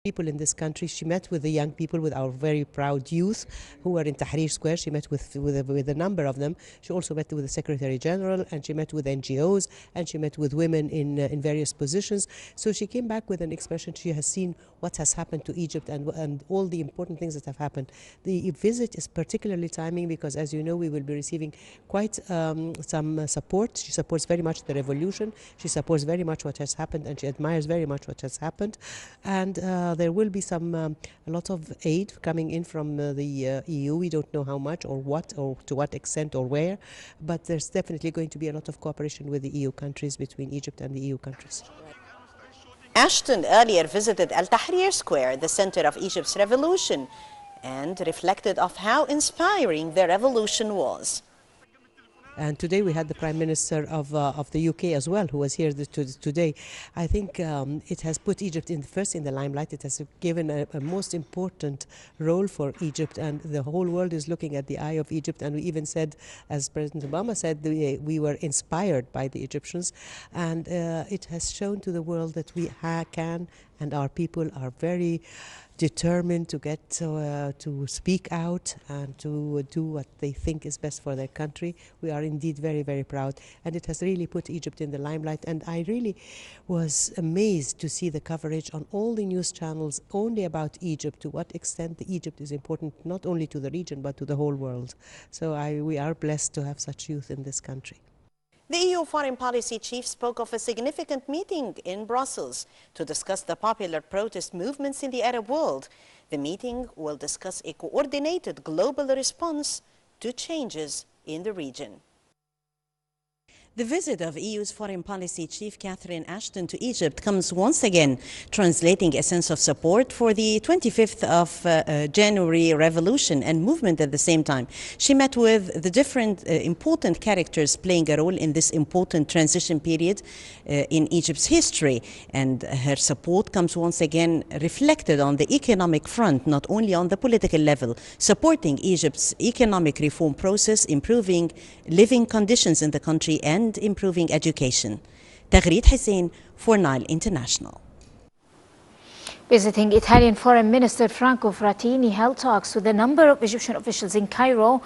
people in this country. She met with the young people, with our very proud youth who were in Tahrir Square. She met with a number of them. She also met with the Secretary General, and she met with NGOs, and she met with women in various positions. So she came back with an expression. She has seen what has happened to Egypt and all the important things that have happened. The visit is particularly timing because, as you know, we will be receiving quite some support. She supports very much the revolution. She supports very much what has happened, and she admires very much what has happened. And there will be a lot of aid coming in from the EU. We don't know how much or what or to what extent or where, but there's definitely going to be a lot of cooperation with the EU countries, between Egypt and the EU countries. Ashton earlier visited Al Tahrir Square, the center of Egypt's revolution, and reflected of how inspiring the revolution was. And today we had the Prime Minister of the UK as well, who was here today. I think it has put Egypt first in the limelight. It has given a most important role for Egypt, and the whole world is looking at the eye of Egypt. And we even said, as President Obama said, we were inspired by the Egyptians. And it has shown to the world that we can, and our people are very determined to get to speak out and to do what they think is best for their country. We are indeed very, very proud, and it has really put Egypt in the limelight. And I really was amazed to see the coverage on all the news channels only about Egypt, to what extent Egypt is important not only to the region but to the whole world. So we are blessed to have such youth in this country. The EU foreign policy chief spoke of a significant meeting in Brussels to discuss the popular protest movements in the Arab world. The meeting will discuss a coordinated global response to changes in the region. The visit of EU's foreign policy chief Catherine Ashton to Egypt comes once again translating a sense of support for the 25th of January revolution and movement at the same time. She met with the different important characters playing a role in this important transition period in Egypt's history, and her support comes once again reflected on the economic front, not only on the political level, supporting Egypt's economic reform process, improving living conditions in the country and improving education. Taghreed Hussein for Nile International. Visiting Italian Foreign Minister Franco Frattini held talks with a number of Egyptian officials in Cairo